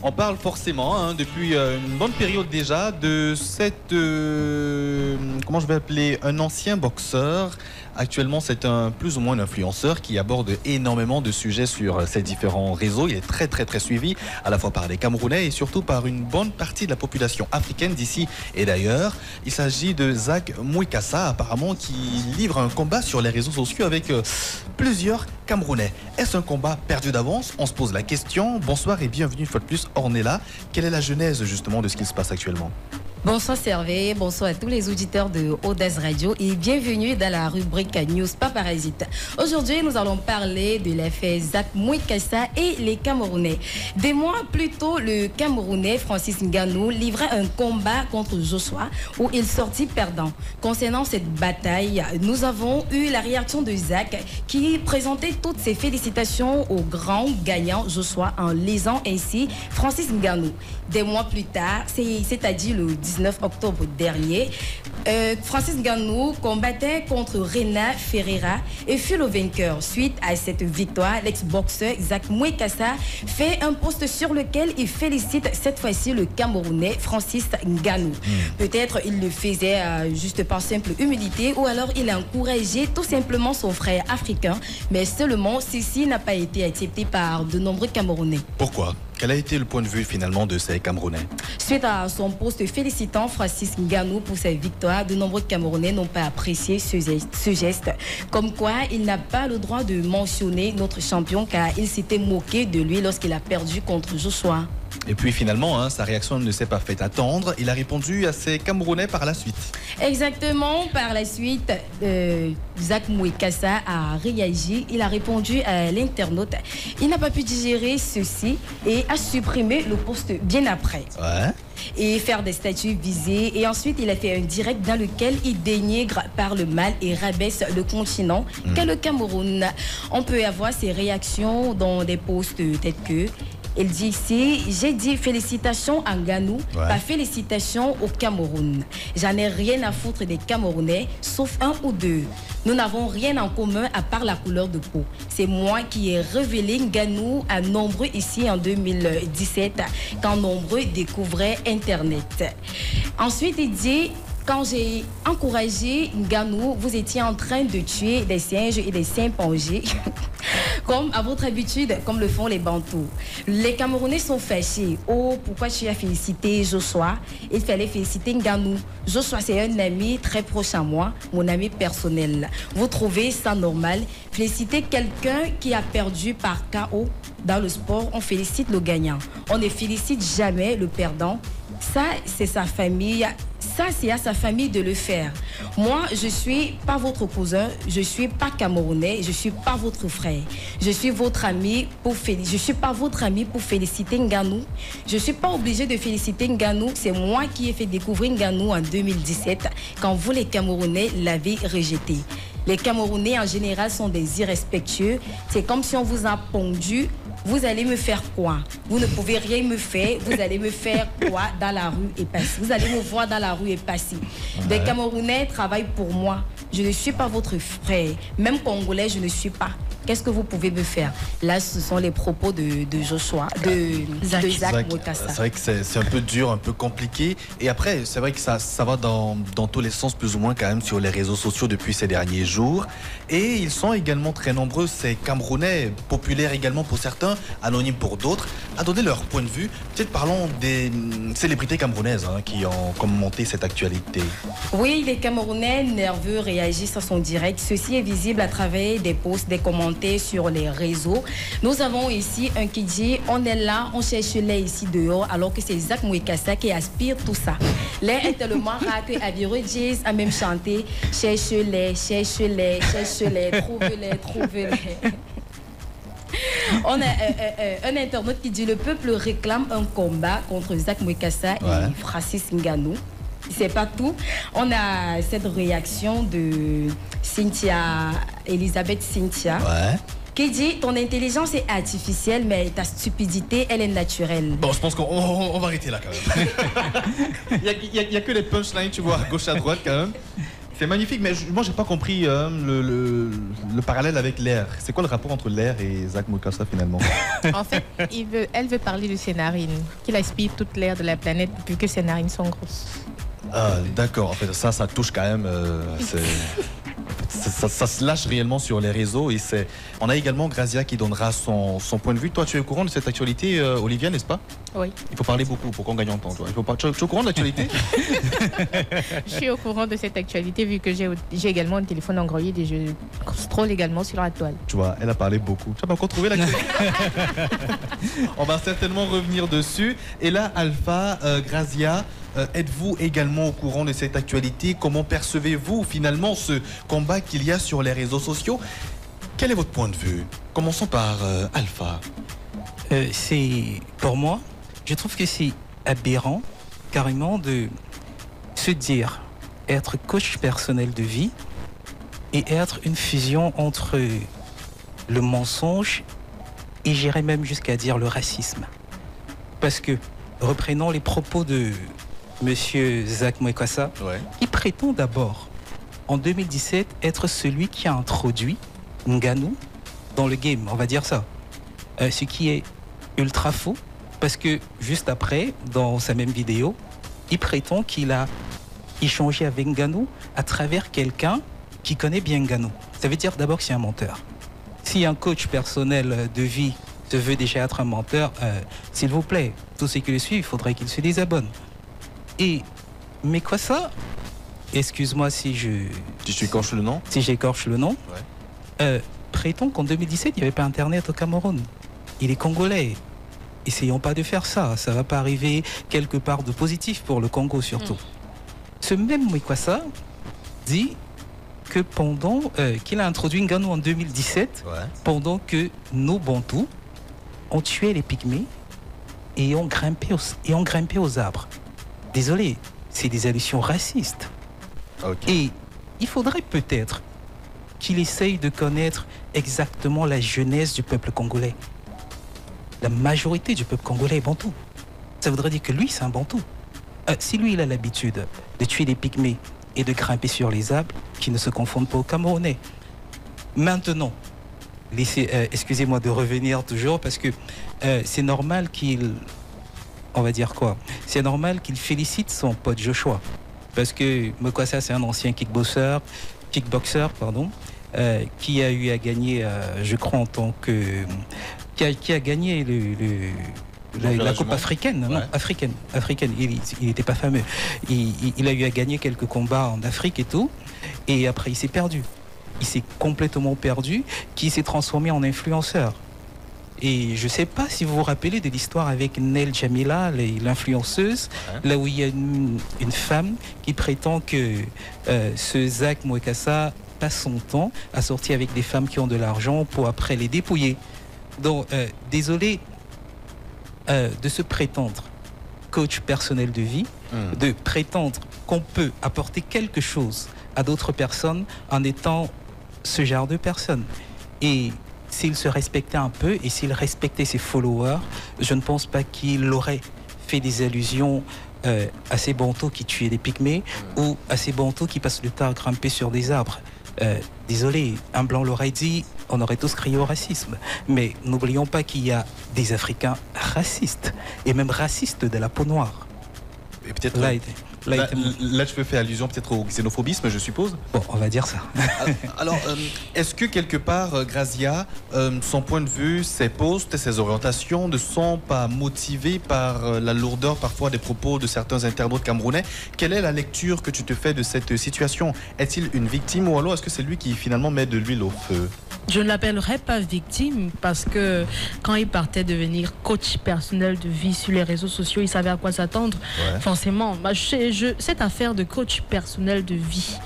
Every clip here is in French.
On parle forcément, depuis une bonne période déjà, de cette, comment je vais appeler, un ancien boxeur. Actuellement, c'est plus ou moins un influenceur qui aborde énormément de sujets sur ses différents réseaux. Il est très suivi, à la fois par les Camerounais et surtout par une bonne partie de la population africaine d'ici et d'ailleurs. Il s'agit de Zak Mouekassa, apparemment, qui livre un combat sur les réseaux sociaux avec plusieurs Camerounais. Est-ce un combat perdu d'avance? On se pose la question. Bonsoir et bienvenue une fois de plus, Ornella. Quelle est la genèse justement de ce qui se passe actuellement? Bonsoir Servé, bonsoir à tous les auditeurs de Audace Radio et bienvenue dans la rubrique News pas parasite. Aujourd'hui, nous allons parler de l'affaire Zak Mouekassa et les Camerounais. Des mois plus tôt, le Camerounais Francis Ngannou livrait un combat contre Joshua où il sortit perdant. Concernant cette bataille, nous avons eu la réaction de Zak qui présentait toutes ses félicitations au grand gagnant Joshua en lisant ainsi Francis Ngannou. Des mois plus tard, c'est-à-dire le 19 octobre dernier, Francis Ngannou combattait contre Rena Ferreira et fut le vainqueur. Suite à cette victoire, l'ex-boxeur Zak Mouekassa fait un post sur lequel il félicite cette fois-ci le Camerounais Francis Ngannou. Peut-être il le faisait juste par simple humilité ou alors il a encouragé tout simplement son frère africain, mais seulement ceci n'a pas été accepté par de nombreux Camerounais. Pourquoi? Quel a été le point de vue finalement de ces Camerounais? Suite à son post félicitant Francis Ngannou pour sa victoire, de nombreux Camerounais n'ont pas apprécié ce geste. Comme quoi, il n'a pas le droit de mentionner notre champion car il s'était moqué de lui lorsqu'il a perdu contre Joshua. Et puis finalement, sa réaction ne s'est pas fait attendre. Il a répondu à ses Camerounais par la suite. Exactement, par la suite, Zak Mouekassa a réagi. Il a répondu à l'internaute. Il n'a pas pu digérer ceci et a supprimé le post bien après. Ouais. Et faire des statuts visés. Et ensuite, il a fait un direct dans lequel il dénigre par le mal et rabaisse le continent qu'est le Cameroun. On peut avoir ses réactions dans des posts tels que... Il dit ici, j'ai dit félicitations à Ngannou, pas félicitations au Cameroun. J'en ai rien à foutre des Camerounais, sauf un ou deux. Nous n'avons rien en commun à part la couleur de peau. C'est moi qui ai révélé Ngannou à nombreux ici en 2017, quand nombreux découvraient Internet. Ensuite, il dit... Quand j'ai encouragé Ngannou, vous étiez en train de tuer des singes et des chimpanzés, comme à votre habitude, comme le font les Bantous. Les Camerounais sont fâchés. Oh, pourquoi tu as félicité Joshua? Il fallait féliciter Ngannou. Joshua, c'est un ami très proche à moi, mon ami personnel. Vous trouvez ça normal? Féliciter quelqu'un qui a perdu par KO dans le sport, on félicite le gagnant. On ne félicite jamais le perdant. Ça, c'est sa famille. Ça, c'est à sa famille de le faire. Moi, je ne suis pas votre cousin, je ne suis pas camerounais, je ne suis pas votre frère. Je suis votre ami je suis pas votre ami pour féliciter Ngannou. Je ne suis pas obligée de féliciter Ngannou. C'est moi qui ai fait découvrir Ngannou en 2017, quand vous, les Camerounais, l'avez rejeté. Les Camerounais, en général, sont des irrespectueux. C'est comme si on vous a pondu. Vous allez me faire quoi? Vous ne pouvez rien me faire. Vous allez me faire quoi dans la rue et passer? Vous allez me voir dans la rue et passer. Des Camerounais travaillent pour moi. Je ne suis pas votre frère. Même Congolais, je ne suis pas. Qu'est-ce que vous pouvez me faire? Là, ce sont les propos de Joshua, de Zak Mouekassa. C'est vrai que c'est un peu dur, un peu compliqué. Et après, c'est vrai que ça va dans tous les sens, plus ou moins, quand même, sur les réseaux sociaux depuis ces derniers jours. Et ils sont également très nombreux, ces Camerounais, populaires également pour certains, anonymes pour d'autres, à donner leur point de vue. Peut-être parlons des célébrités camerounaises qui ont commenté cette actualité. Oui, les Camerounais nerveux réagissent à son direct. Ceci est visible à travers des posts, des commentaires sur les réseaux. Nous avons ici un qui dit on est là, on cherche l'air ici dehors, alors que c'est Zak Mouekassa qui aspire tout ça. L'air est tellement rare que Abiru Jazz a même chanté cherche-les, trouve-les. On a un internaute qui dit le peuple réclame un combat contre Zak Mouekassa et Francis Ngannou. C'est pas tout. On a cette réaction de Elisabeth Cynthia, qui dit ton intelligence est artificielle, mais ta stupidité, elle est naturelle. Bon, je pense qu'on va arrêter là quand même. Il y a que les punchlines, tu vois, à gauche, à droite quand même. C'est magnifique, mais moi, j'ai pas compris le parallèle avec l'air. C'est quoi le rapport entre l'air et Zach Moukassa, finalement? En fait, elle veut parler de ses narines, qu'il aspire toute l'air de la planète vu que ses narines sont grosses. Ah, d'accord. En fait, ça touche quand même. Ça se lâche réellement sur les réseaux. Et on a également Grazia qui donnera son point de vue. Toi, tu es au courant de cette actualité, Olivia, n'est-ce pas? Oui. Il faut parler beaucoup pour qu'on gagne en temps. Tu es au courant de l'actualité? Je suis au courant de cette actualité vu que j'ai également un téléphone Android et je scrolle également sur la toile. Tu vois, elle a parlé beaucoup. Tu n'as pas encore trouvé l'actualité? On va certainement revenir dessus. Et là, Alpha, Grazia, êtes-vous également au courant de cette actualité? Comment percevez-vous finalement ce combat qu'il y a sur les réseaux sociaux? Quel est votre point de vue? Commençons par Alpha. Pour moi, je trouve que c'est aberrant carrément de se dire être coach personnel de vie et être une fusion entre le mensonge et j'irais même jusqu'à dire le racisme. Parce que, reprenons les propos de Monsieur Zach Moukassa, qui prétend d'abord, en 2017, être celui qui a introduit Ngannou dans le game, on va dire ça. Ce qui est ultra faux, parce que juste après, dans sa même vidéo, il prétend qu'il a échangé avec Ngannou à travers quelqu'un qui connaît bien Ngannou. Ça veut dire d'abord que c'est un menteur. Si un coach personnel de vie se veut déjà être un menteur, s'il vous plaît, tous ceux qui le suivent, il faudrait qu'ils se désabonnent. Et Moukassa, excuse-moi si j'écorche le nom. Si j'écorche le nom, prétend qu'en 2017, il n'y avait pas Internet au Cameroun. Il est congolais. Essayons pas de faire ça. Ça ne va pas arriver quelque part de positif pour le Congo surtout. Ce même Moukassa dit que pendant qu'il a introduit Ngannou en 2017, pendant que nos Bantous ont tué les Pygmées et ont grimpé aux arbres. Désolé, c'est des allusions racistes. Et il faudrait peut-être qu'il essaye de connaître exactement la jeunesse du peuple congolais. La majorité du peuple congolais est bantou. Ça voudrait dire que lui, c'est un bantou. Si lui, il a l'habitude de tuer les pygmées et de grimper sur les arbres, qui ne se confondent pas aux Camerounais. Maintenant, excusez-moi de revenir toujours, parce que c'est normal qu'il... On va dire quoi? C'est normal qu'il félicite son pote Joshua. Parce que Moukassa, c'est un ancien kickboxer, qui a eu à gagner, je crois, en tant que... Qui a gagné la Coupe africaine. Non, africaine. Il n'était pas fameux. Il a eu à gagner quelques combats en Afrique et tout. Et après, il s'est perdu. Il s'est complètement perdu, qui s'est transformé en influenceur. Et je ne sais pas si vous vous rappelez de l'histoire avec Nel Jamila, l'influenceuse, là où il y a une femme qui prétend que ce Zach Moukassa passe son temps à sortir avec des femmes qui ont de l'argent pour après les dépouiller. Donc, désolé de se prétendre coach personnel de vie, de prétendre qu'on peut apporter quelque chose à d'autres personnes en étant ce genre de personne. Et s'il se respectait un peu et s'il respectait ses followers, je ne pense pas qu'il aurait fait des allusions à ces bantous qui tuaient des pygmées ou à ces bantous qui passent le temps à grimper sur des arbres. Désolé, un blanc l'aurait dit, on aurait tous crié au racisme. Mais n'oublions pas qu'il y a des Africains racistes et même racistes de la peau noire. Et peut-être là, tu peux faire allusion peut-être au xénophobisme, je suppose. Bon, on va dire ça. Alors, est-ce que quelque part, Grazia, son point de vue, ses posts, ses orientations ne sont pas motivés par la lourdeur parfois des propos de certains internautes camerounais? Quelle est la lecture que tu te fais de cette situation? Est-il une victime ou alors est-ce que c'est lui qui finalement met de l'huile au feu? Je ne l'appellerais pas victime parce que quand il partait devenir coach personnel de vie sur les réseaux sociaux, il savait à quoi s'attendre. Forcément, cette affaire de coach personnel de vie,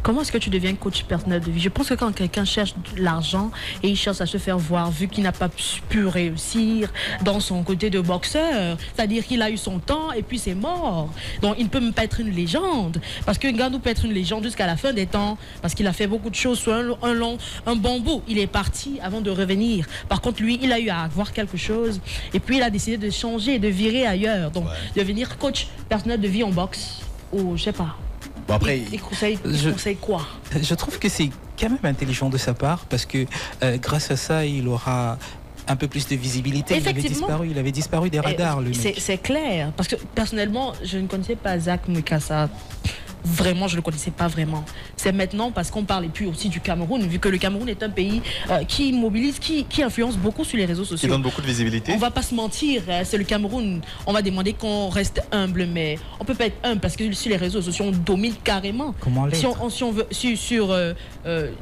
comment est-ce que tu deviens coach personnel de vie? Je pense que quand quelqu'un cherche de l'argent et il cherche à se faire voir, vu qu'il n'a pas pu réussir dans son côté de boxeur, c'est-à-dire qu'il a eu son temps et puis c'est mort. Donc il ne peut même pas être une légende. Parce que Ngannou peut être une légende jusqu'à la fin des temps, parce qu'il a fait beaucoup de choses sur un bon bout. Il est parti avant de revenir. Par contre, lui, il a eu à avoir quelque chose et puis il a décidé de changer et de virer ailleurs. Donc devenir coach personnel de vie en boxe ou je sais pas. Bon, après, il conseille quoi? Je trouve que c'est quand même intelligent de sa part parce que grâce à ça, il aura un peu plus de visibilité. Il avait disparu des radars, le mec. C'est clair, parce que personnellement, je ne connaissais pas Zach Mouikassa. Vraiment, je ne le connaissais pas vraiment. C'est maintenant parce qu'on parle plus aussi du Cameroun, vu que le Cameroun est un pays qui mobilise, qui influence beaucoup sur les réseaux sociaux. Qui donne beaucoup de visibilité. On va pas se mentir, c'est le Cameroun. On va demander qu'on reste humble, mais on peut pas être humble parce que sur les réseaux sociaux, on domine carrément. Comment l'être? Si on veut,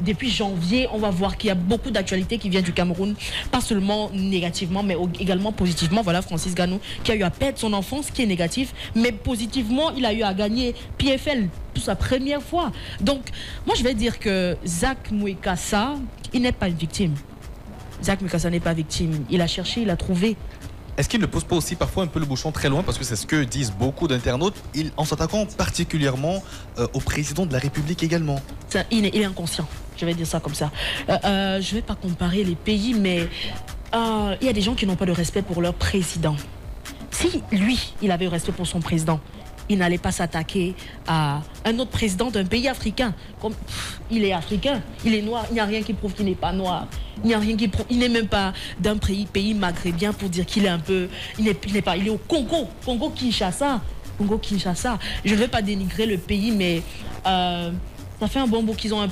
depuis janvier, on va voir qu'il y a beaucoup d'actualités qui viennent du Cameroun, pas seulement négativement, mais également positivement. Voilà Francis Ngannou qui a eu à perdre son enfance, qui est négatif, mais positivement, il a eu à gagner PFL pour sa première fois. Donc, moi, je vais dire que Zach Mouikassa, il n'est pas une victime. Zach Mouikassa n'est pas victime. Il a cherché, il a trouvé. Est-ce qu'il ne pose pas aussi parfois un peu le bouchon très loin, parce que c'est ce que disent beaucoup d'internautes, en s'attaquant particulièrement au président de la République également? Il est inconscient, je vais dire ça comme ça. Je ne vais pas comparer les pays, mais il y a des gens qui n'ont pas de respect pour leur président. Si lui, il avait respect pour son président, il n'allait pas s'attaquer à un autre président d'un pays africain. Comme il est africain, il est noir, il n'y a rien qui prouve qu'il n'est pas noir. Il n'y a rien qui prouve, il n'est même pas d'un pays maghrébien pour dire qu'il est un peu, il est au Congo Kinshasa. Je ne vais pas dénigrer le pays, mais ça fait un bon bout qu'ils ont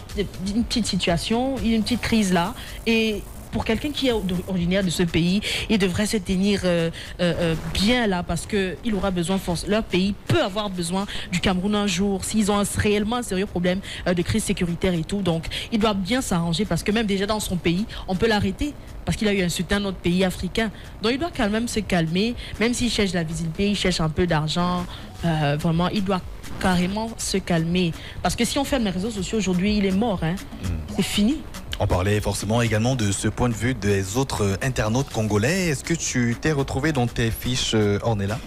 une petite situation, une petite crise là, et pour quelqu'un qui est originaire de ce pays, il devrait se tenir bien là parce qu'il aura besoin, leur pays peut avoir besoin du Cameroun un jour s'ils ont réellement un sérieux problème de crise sécuritaire et tout. Donc, il doit bien s'arranger parce que même déjà dans son pays, on peut l'arrêter parce qu'il a eu insulté un autre pays africain. Donc, il doit quand même se calmer, même s'il cherche la visibilité, il cherche un peu d'argent. Vraiment, il doit carrément se calmer. Parce que si on ferme les réseaux sociaux aujourd'hui, il est mort. Hein. C'est fini. On parlait forcément également de ce point de vue des autres internautes congolais. Est-ce que tu t'es retrouvé dans tes fiches, Ornella?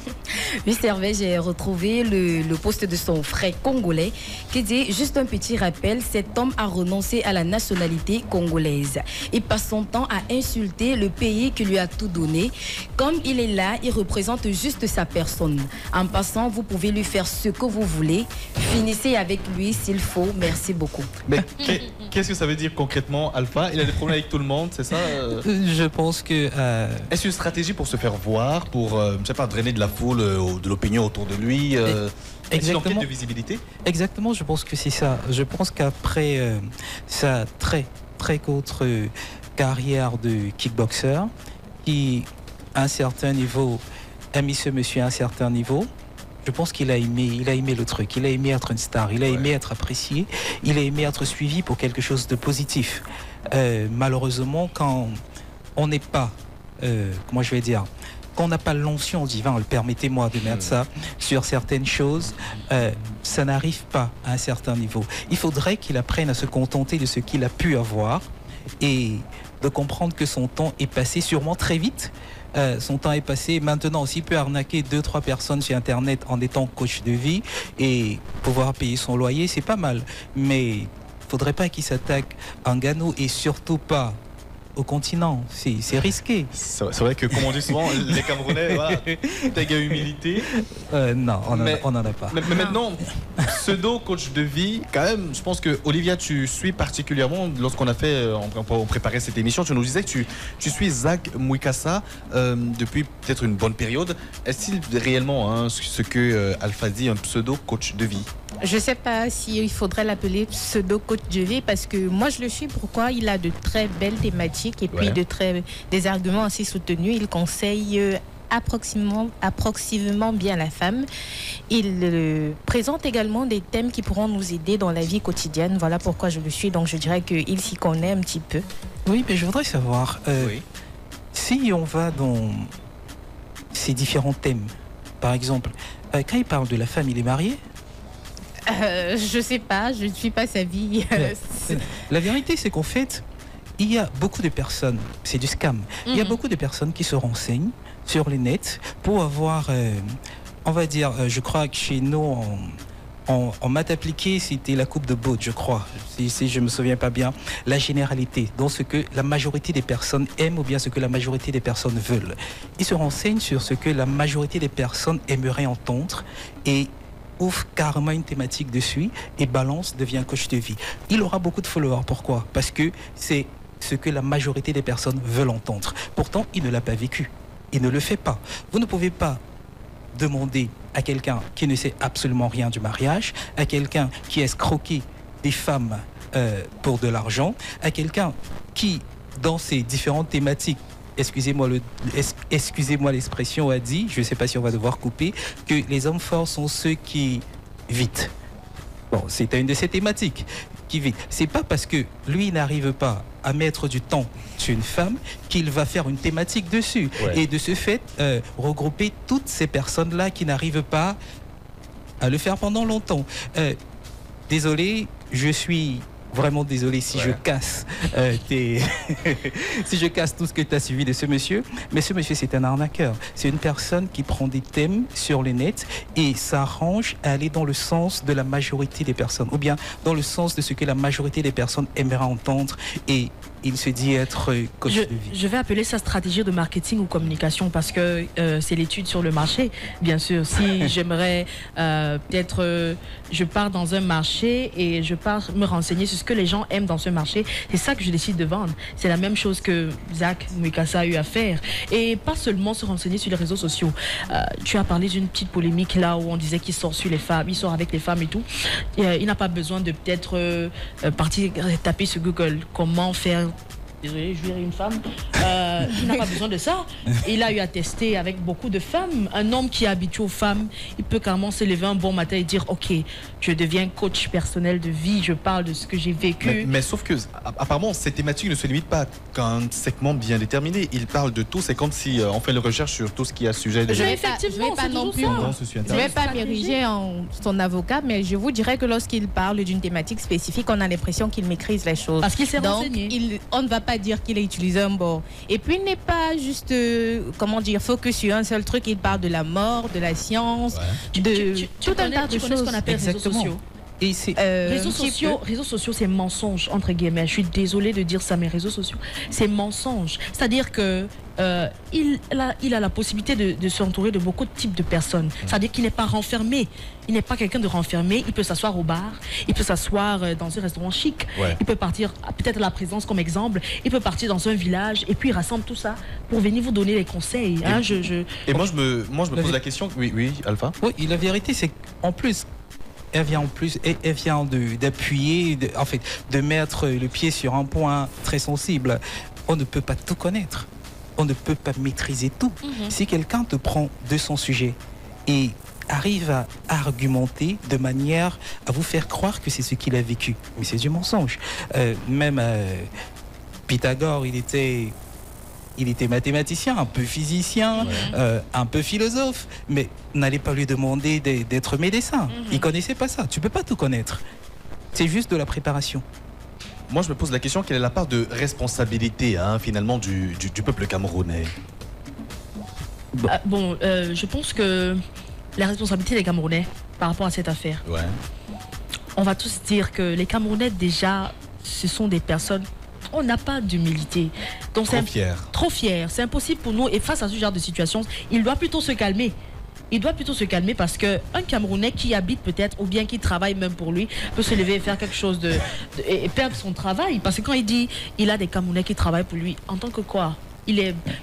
Oui, Hervé, j'ai retrouvé le post de son frère congolais qui dit juste un petit rappel, cet homme a renoncé à la nationalité congolaise. Il passe son temps à insulter le pays qui lui a tout donné. Comme il est là, il représente juste sa personne. En passant, vous pouvez lui faire ce que vous voulez. Finissez avec lui s'il faut. Merci beaucoup. Mais qu'est-ce que ça veut dire concrètement, Alpha? Il a des problèmes avec tout le monde, c'est ça? Je pense que... Est-ce une stratégie pour se faire voir, pour, je sais pas, drainer de la foule, de l'opinion autour de lui? Exactement. De visibilité? Exactement, je pense que c'est ça. Je pense qu'après sa très courte carrière de kickboxer, qui à un certain niveau a mis ce monsieur à un certain niveau, je pense qu'il a aimé le truc, il a aimé être une star, il a aimé être apprécié, il a aimé être suivi pour quelque chose de positif. Malheureusement, quand on n'est pas, comment je vais dire, quand on n'a pas l'onction divine, permettez-moi de mettre ça, sur certaines choses, ça n'arrive pas à un certain niveau. Il faudrait qu'il apprenne à se contenter de ce qu'il a pu avoir et de comprendre que son temps est passé sûrement très vite. Son temps est passé. Maintenant aussi, il peut arnaquer 2-3 personnes sur Internet en étant coach de vie et pouvoir payer son loyer, c'est pas mal. Mais il ne faudrait pas qu'il s'attaque à Ngannou et surtout pas au continent. C'est risqué. C'est vrai que, comme on dit souvent, les Camerounais, voilà, tag à humilité. Non, on n'en a pas. Mais maintenant, pseudo coach de vie, quand même, je pense que, Olivia, tu suis particulièrement, lorsqu'on a fait, on préparait cette émission, tu nous disais que tu suis Zach Mouikassa depuis peut-être une bonne période. Est-il réellement ce que Alpha dit, un pseudo coach de vie? Je ne sais pas s'il faudrait l'appeler pseudo-coach de vie parce que moi je le suis. Pourquoi? Il a de très belles thématiques et puis des arguments assez soutenus. Il conseille approximativement bien la femme. Il présente également des thèmes qui pourront nous aider dans la vie quotidienne. Voilà pourquoi je le suis. Donc je dirais qu'il s'y connaît un petit peu. Oui, mais je voudrais savoir si on va dans ces différents thèmes. Par exemple, quand il parle de la femme, il est marié? Je sais pas, je ne suis pas sa vie. La vérité, c'est qu'en fait, il y a beaucoup de personnes, c'est du scam, il y a beaucoup de personnes qui se renseignent sur les nets pour avoir, on va dire, je crois que chez nous, en maths appliqué, c'était la coupe de Bode, je crois, si je ne me souviens pas bien, la généralité, donc ce que la majorité des personnes aiment ou bien ce que la majorité des personnes veulent. Ils se renseignent sur ce que la majorité des personnes aimeraient entendre et ouvre carrément une thématique dessus et balance, devient coach de vie. Il aura beaucoup de followers. Pourquoi? Parce que c'est ce que la majorité des personnes veulent entendre. Pourtant, il ne l'a pas vécu. Il ne le fait pas. Vous ne pouvez pas demander à quelqu'un qui ne sait absolument rien du mariage, à quelqu'un qui a escroqué des femmes pour de l'argent, à quelqu'un qui, dans ses différentes thématiques, excusez-moi l'expression, a dit, je ne sais pas si on va devoir couper, que les hommes forts sont ceux qui vitent. Bon, c'était une de ces thématiques qui vite. C'est pas parce que lui n'arrive pas à mettre du temps sur une femme qu'il va faire une thématique dessus. Ouais. Et de ce fait, regrouper toutes ces personnes-là qui n'arrivent pas à le faire pendant longtemps. Désolé, je suis vraiment désolé si je casse si je casse tout ce que tu as suivi de ce monsieur. Mais ce monsieur, c'est un arnaqueur. C'est une personne qui prend des thèmes sur le net et s'arrange à aller dans le sens de la majorité des personnes, ou bien dans le sens de ce que la majorité des personnes aimeraient entendre, et il se dit être coach de vie. Je vais appeler ça stratégie de marketing ou communication, parce que c'est l'étude sur le marché. Bien sûr, si j'aimerais peut-être, je pars dans un marché et je pars me renseigner sur ce que les gens aiment dans ce marché, c'est ça que je décide de vendre. C'est la même chose que Zach Mwikassa a eu à faire. Et pas seulement se renseigner sur les réseaux sociaux. Tu as parlé d'une petite polémique là où on disait qu'il sort sur les femmes, il sort avec les femmes et tout. Il n'a pas besoin de peut-être partir taper sur Google comment faire. Désolé, je dirais une femme. Il n'a pas besoin de ça. Il a eu à tester avec beaucoup de femmes. Un homme qui est habitué aux femmes, il peut carrément se lever un bon matin et dire ok, je deviens coach personnel de vie, je parle de ce que j'ai vécu. Mais sauf que, apparemment, cette thématique ne se limite pas qu'à un segment bien déterminé. Il parle de tout. C'est comme si on fait une recherche sur tout ce qui est à sujet de. Je ne vais pas m'ériger en son avocat, mais je vous dirais que lorsqu'il parle d'une thématique spécifique, on a l'impression qu'il maîtrise les choses. Parce qu'il s'est renseigné. On ne va pas dire qu'il a utilisé un bord. Et puis il n'est pas juste, comment dire, focus sur un seul truc. Il parle de la mort, de la science, de tout un tas de choses. Ce qu'on appelle réseaux sociaux. Et réseaux sociaux, c'est mensonge, entre guillemets. Je suis désolée de dire ça, mais réseaux sociaux, c'est mensonge. C'est-à-dire que il a la possibilité de s'entourer de beaucoup de types de personnes. C'est-à-dire qu'il n'est pas renfermé. Il n'est pas quelqu'un de renfermé. Il peut s'asseoir au bar. Il peut s'asseoir dans un restaurant chic. Il peut partir, peut-être la présence comme exemple. Il peut partir dans un village et puis il rassemble tout ça pour venir vous donner les conseils. Hein, et moi, je me pose la question. Oui, Alpha. Oui, la vérité, c'est qu'en plus, elle vient d'appuyer, en fait, de mettre le pied sur un point très sensible. On ne peut pas tout connaître. On ne peut pas maîtriser tout. Si quelqu'un te prend de son sujet et arrive à argumenter de manière à vous faire croire que c'est ce qu'il a vécu, mais c'est du mensonge. Même Pythagore, il était mathématicien, un peu physicien, un peu philosophe, mais n'allez pas lui demander d'être médecin. Il connaissait pas ça. Tu peux pas tout connaître. C'est juste de la préparation. Moi, je me pose la question, quelle est la part de responsabilité, finalement, du peuple camerounais? Je pense que la responsabilité des Camerounais par rapport à cette affaire, on va tous dire que les Camerounais, déjà, ce sont des personnes... On n'a pas d'humilité. Donc trop fier. C'est impossible pour nous. Et face à ce genre de situation, il doit plutôt se calmer. Il doit plutôt se calmer parce qu'un Camerounais qui habite peut-être ou bien qui travaille même pour lui peut se lever et faire quelque chose et perdre son travail. Parce que quand il dit il a des Camerounais qui travaillent pour lui, en tant que quoi?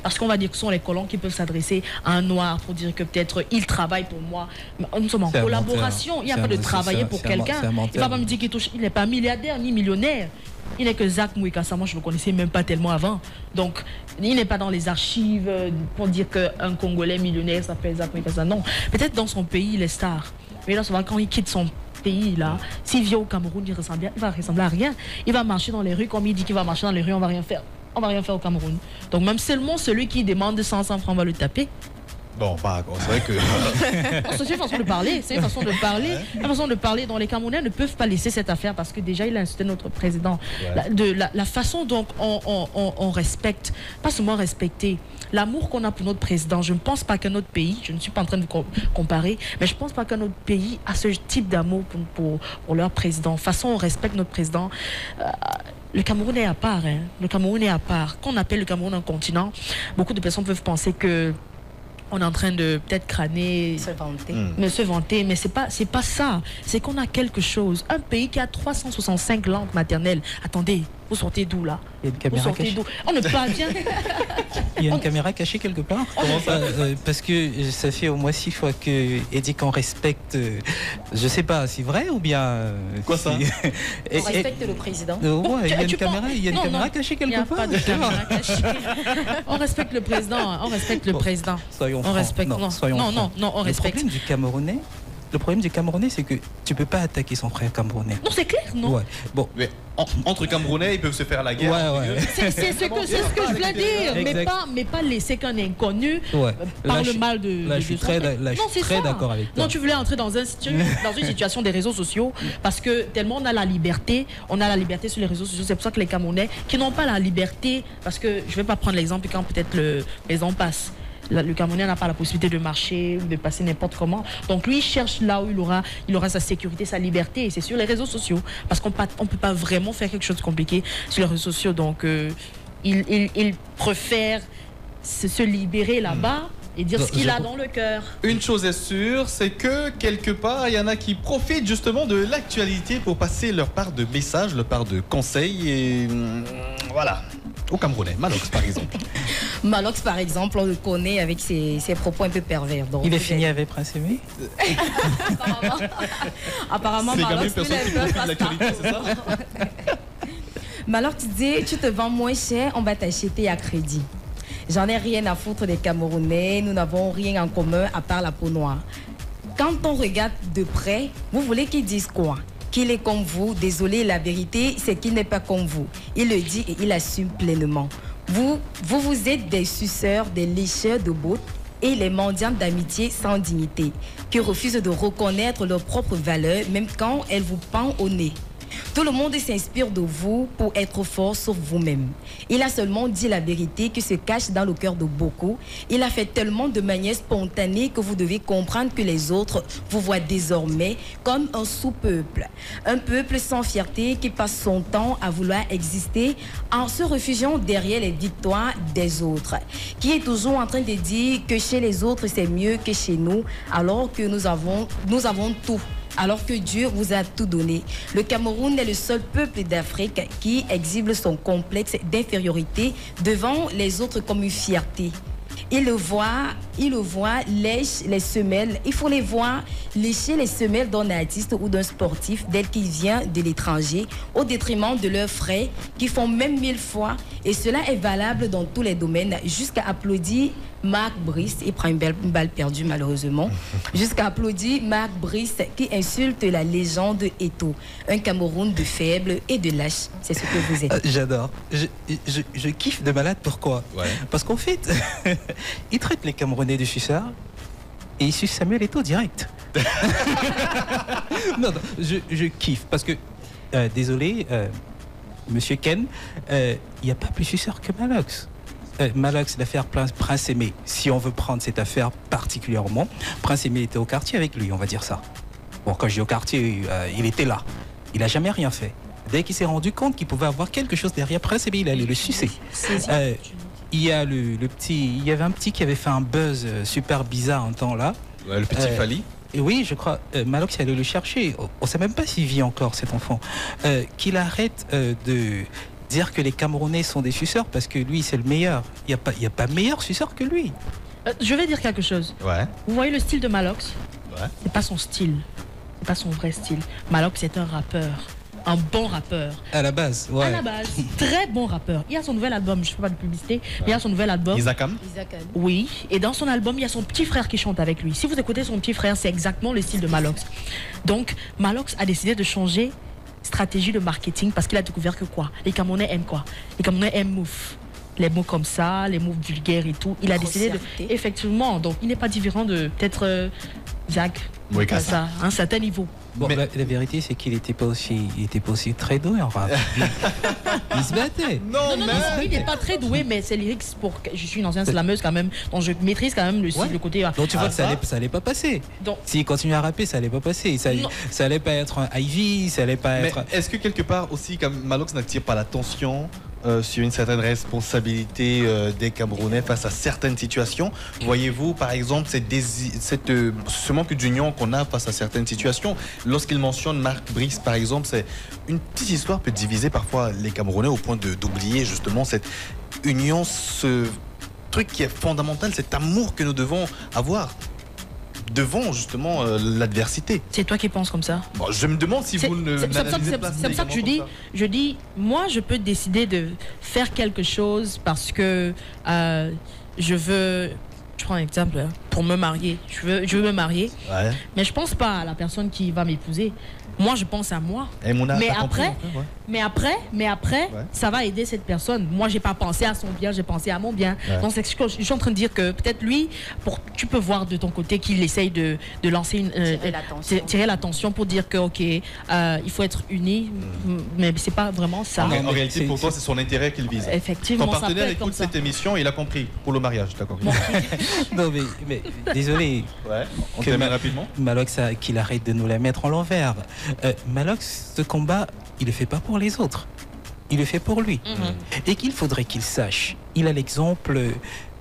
Parce qu'on va dire que ce sont les colons qui peuvent s'adresser à un noir pour dire que peut-être il travaille pour moi. Nous sommes en collaboration. Il n'y a pas de travailler pour quelqu'un. Il ne va pas me dire qu'il n'est pas milliardaire ni millionnaire. Il n'est que Zach Mwikassa, moi je ne le connaissais même pas tellement avant. Donc il n'est pas dans les archives pour dire qu'un Congolais millionnaire s'appelle Zach Mwikassa. Non, peut-être dans son pays il est star. Mais là souvent quand il quitte son pays là, s'il vient au Cameroun, il va ressembler à rien. Il va marcher dans les rues comme il dit qu'il va marcher dans les rues, on va rien faire. On va rien faire au Cameroun. Donc même seulement celui qui demande 100 francs, on va le taper. Bon, c'est vrai que... c'est une façon de parler. C'est une façon de parler. Une façon de parler dont les Camerounais ne peuvent pas laisser cette affaire parce que déjà, il a insulté notre président. La façon dont on respecte, pas seulement respecter, l'amour qu'on a pour notre président, je ne pense pas qu'un autre pays, je ne suis pas en train de comparer, mais je ne pense pas qu'un autre pays a ce type d'amour pour leur président. Façon on respecte notre président... Le Cameroun est à part. Le Cameroun est à part. Quand on appelle le Cameroun un continent, beaucoup de personnes peuvent penser que on est en train de peut-être crâner, se vanter, mais c'est pas ça. C'est qu'on a quelque chose. Un pays qui a 365 langues maternelles. Attendez, vous sortez d'où là? Il y a une caméra cachée. On ne parle bien. Il y a une caméra cachée quelque part. Comment ça? Parce que ça fait au moins 6 fois que dit qu'on respecte. Je sais pas, c'est vrai ou bien. Quoi ça? On respecte le président. Ouais, il y a une caméra cachée quelque part. Il n'y a pas de caméra cachée. On respecte le président. On respecte le président. Soyons francs. On respecte. Le problème du Camerounais, c'est que tu peux pas attaquer son frère camerounais. Non, c'est clair, non? Ouais. Bon. Mais entre Camerounais, ils peuvent se faire la guerre. Ouais. C'est ce que je voulais dire. Mais pas laisser qu'un inconnu parle mal de. Là, je suis très d'accord avec toi. Non, tu voulais entrer dans une situation des réseaux sociaux parce que tellement on a la liberté sur les réseaux sociaux. C'est pour ça que les Camerounais qui n'ont pas la liberté, parce que je vais pas prendre l'exemple quand peut-être le président passe. Le Camerounais n'a pas la possibilité de marcher, de passer n'importe comment. Donc lui, il cherche là où il aura sa sécurité, sa liberté. Et c'est sur les réseaux sociaux. Parce qu'on ne peut pas vraiment faire quelque chose de compliqué sur les réseaux sociaux. Donc il préfère se libérer là-bas et dire ce qu'il a dans le cœur. Une chose est sûre, c'est que quelque part, il y en a qui profitent justement de l'actualité pour passer leur part de messages, leur part de conseils. Et voilà. Au Camerounais, Malox par exemple. Malox par exemple, on le connaît avec ses propos un peu pervers. Donc, il est fini avec Prince Aimé. Apparemment, c'est quand même une personne qui profite de l'actualité, c'est ça? Malox dit, tu te vends moins cher, on va t'acheter à crédit. J'en ai rien à foutre des Camerounais, nous n'avons rien en commun à part la peau noire. Quand on regarde de près, vous voulez qu'ils disent quoi? Qu'il est comme vous, désolé, la vérité, c'est qu'il n'est pas comme vous. Il le dit et il assume pleinement. Vous êtes des suceurs, des lécheurs de bottes et les mendiants d'amitié sans dignité, qui refusent de reconnaître leurs propres valeurs, même quand elles vous pendent au nez. Tout le monde s'inspire de vous pour être fort sauf vous-même. Il a seulement dit la vérité qui se cache dans le cœur de beaucoup. Il a fait tellement de manière spontanée que vous devez comprendre que les autres vous voient désormais comme un sous-peuple. Un peuple sans fierté qui passe son temps à vouloir exister en se réfugiant derrière les victoires des autres. Qui est toujours en train de dire que chez les autres c'est mieux que chez nous alors que nous avons tout. Alors que Dieu vous a tout donné. Le Cameroun est le seul peuple d'Afrique qui exhibe son complexe d'infériorité devant les autres comme une fierté. Il le voit, lèche les semelles. Il faut les voir lécher les semelles d'un artiste ou d'un sportif dès qu'il vient de l'étranger, au détriment de leurs frères qui font même 1000 fois. Et cela est valable dans tous les domaines, jusqu'à applaudir Marc Brice, il prend une balle perdue malheureusement, jusqu'à applaudir Marc Brice qui insulte la légende Eto'o, un Cameroun de faibles et de lâches. C'est ce que vous êtes. J'adore. Je kiffe de malade. Pourquoi? Parce qu'en fait, il traite les Camerounais de suceurs et il suce Samuel Eto'o direct. non, je kiffe parce que, désolé, Monsieur Ken, il n'y a pas plus suceur que Malox. Malox, l'affaire Prince Aimé, si on veut prendre cette affaire particulièrement, Prince Aimé était au quartier avec lui, on va dire ça. Bon, quand je dis au quartier, il était là. Il n'a jamais rien fait. Dès qu'il s'est rendu compte qu'il pouvait avoir quelque chose derrière Prince Aimé, il allait le sucer. Il y a il y avait un petit qui avait fait un buzz super bizarre un temps là. Ouais, le petit Fali. Oui, je crois. Malox allait le chercher. On ne sait même pas s'il vit encore, cet enfant. Qu'il arrête de dire que les Camerounais sont des suceurs parce que lui, c'est le meilleur. Il n'y a pas meilleur suceur que lui. Je vais dire quelque chose. Ouais. Vous voyez le style de Malox? Ouais. C'est pas son style. C'est pas son vrai style. Malox est un rappeur. Un bon rappeur. À la base, ouais. À la base, très bon rappeur. Il y a son nouvel album, je ne fais pas de publicité, mais il y a son nouvel album. Isakam. Oui, et dans son album, il y a son petit frère qui chante avec lui. Si vous écoutez son petit frère, c'est exactement le style de Malox. Donc, Malox a décidé de changer stratégie de marketing parce qu'il a découvert que quoi? Les Camerounais aiment quoi? Les Camerounais aiment mouf. Les mots comme ça, les mots vulgaires et tout. Il a décidé de... Effectivement, donc il n'est pas différent de peut-être Jacques. Oui, ça, à un certain niveau. Bon, mais la vérité, c'est qu'il n'était pas aussi très doué en rap. Il se battait. Non, il n'est pas très doué, mais c'est lyrics pour. Je suis une ancienne slameuse quand même, donc je maîtrise quand même le côté. Donc tu vois que ça allait pas passer. S'il continue à rapper, ça allait pas passer. Ça allait pas être un Ivy, ça allait pas être. Mais est-ce que quelque part aussi, comme Malox n'attire pas l'attention sur une certaine responsabilité des Camerounais face à certaines situations. Voyez-vous, par exemple, ce manque d'union qu'on a face à certaines situations. Lorsqu'il mentionne Marc Brice, par exemple, c'est une petite histoire peut diviser parfois les Camerounais au point d'oublier justement cette union, ce truc qui est fondamental, cet amour que nous devons avoir devant justement l'adversité. C'est toi qui penses comme ça? Bon, je me demande si vous ne... C'est pour ça que je dis, moi je peux décider de faire quelque chose parce que je veux... Je prends un exemple, pour me marier. Je veux me marier, ouais. Mais je pense pas à la personne qui va m'épouser. Moi, je pense à moi. Mais après, ouais. Ça va aider cette personne. Moi, j'ai pas pensé à son bien, j'ai pensé à mon bien. Ouais. Donc, je suis en train de dire que peut-être lui, tu peux voir de ton côté qu'il essaye de lancer tirer l'attention pour dire que ok, il faut être unis, mais c'est pas vraiment ça. En réalité, pour toi, c'est son intérêt qu'il vise. Effectivement, ton partenaire écoute cette émission, il a compris pour le mariage, d'accord. Non, mais désolé. Ouais. On termine rapidement. Malox, qu'il arrête de nous la mettre en l'envers. Malox, ce combat, il le fait pas pour les autres. Il le fait pour lui. Et qu'il faudrait qu'il sache. Il a l'exemple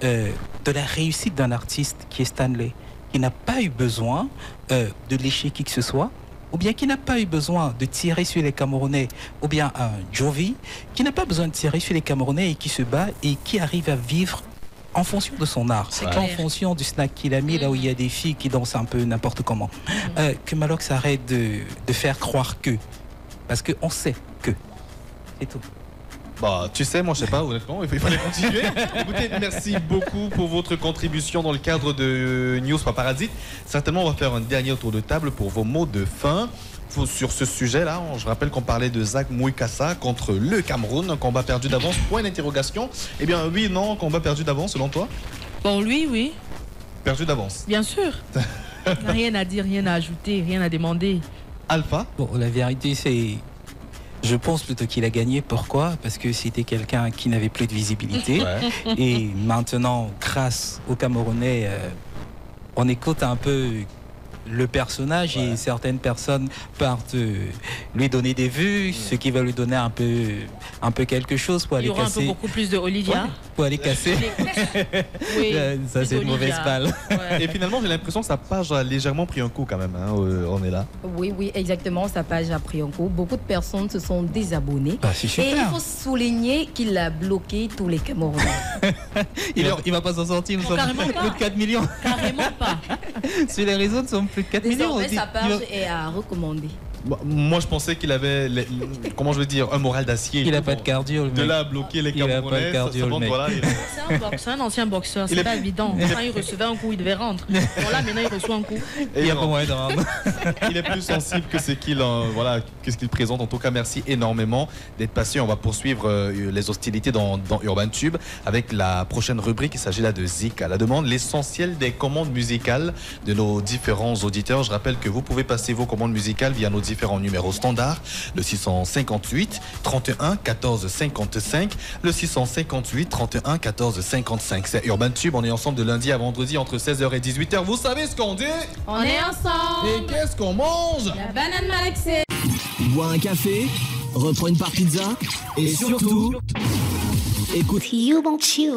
de la réussite d'un artiste qui est Stanley, qui n'a pas eu besoin de lécher qui que ce soit, ou bien qui n'a pas eu besoin de tirer sur les Camerounais, ou bien un Jovi, qui n'a pas besoin de tirer sur les Camerounais et qui se bat et qui arrive à vivre en fonction de son art, en fonction du snack qu'il a mis là où il y a des filles qui dansent un peu n'importe comment. Que Malox arrête de faire croire que, parce qu'on sait que, c'est tout. Bah, tu sais, moi je sais pas, honnêtement, il fallait continuer. Écoutez, merci beaucoup pour votre contribution dans le cadre de News Paparazzi. Certainement, on va faire un dernier tour de table pour vos mots de fin. Sur ce sujet-là, je rappelle qu'on parlait de Zak Mouikassa contre le Cameroun, un combat perdu d'avance, point d'interrogation. Eh bien, oui, non, combat perdu d'avance, selon toi? Bon, lui, oui. Perdu d'avance? Bien sûr. Rien à dire, rien à ajouter, rien à demander. Alpha? Bon, la vérité, c'est... Je pense plutôt qu'il a gagné. Pourquoi? Parce que c'était quelqu'un qui n'avait plus de visibilité. Ouais. Et maintenant, grâce aux Camerounais, on écoute un peu le personnage, et certaines personnes partent lui donner des vues, ce qui va lui donner un peu quelque chose pour aller casser. Il y aura un peu beaucoup plus de Olivia. Pour aller casser. Oui, ça c'est une mauvaise balle. Ouais. Et finalement, j'ai l'impression que sa page a légèrement pris un coup quand même. Hein, on est là. Oui, exactement. Sa page a pris un coup. Beaucoup de personnes se sont désabonnées. Bah, c'est super. Et il faut souligner qu'il a bloqué tous les Camerounais. il va pas s'en sortir. Nous sommes plus de 4 millions. Carrément pas. Sur les réseaux, nous sommes plus de 4 millions. Désormais, sa page est à recommander. Moi, je pensais qu'il avait, comment je veux dire, un moral d'acier. Il n'a pas de cardio. De là à bloquer les Camerounais, c'est un ancien boxeur, c'est pas évident. Quand il recevait un coup, il devait rentrer. Bon, là, maintenant, il reçoit un coup. Il n'y a pas moyen de rendre. Il est plus sensible que ce qu'il présente. En tout cas, merci énormément d'être passé. On va poursuivre les hostilités dans Urban Tube avec la prochaine rubrique. Il s'agit là de Zik à la demande, l'essentiel des commandes musicales de nos différents auditeurs. Je rappelle que vous pouvez passer vos commandes musicales via nos différents numéros standards, le 658 31 14 55, le 658 31 14 55. C'est Urban Tube, on est ensemble de lundi à vendredi entre 16h et 18h. Vous savez ce qu'on dit? On est ensemble. Et qu'est-ce qu'on mange? La banane malaxée. Bois un café, reprends une part pizza et surtout, écoute Urban Tube.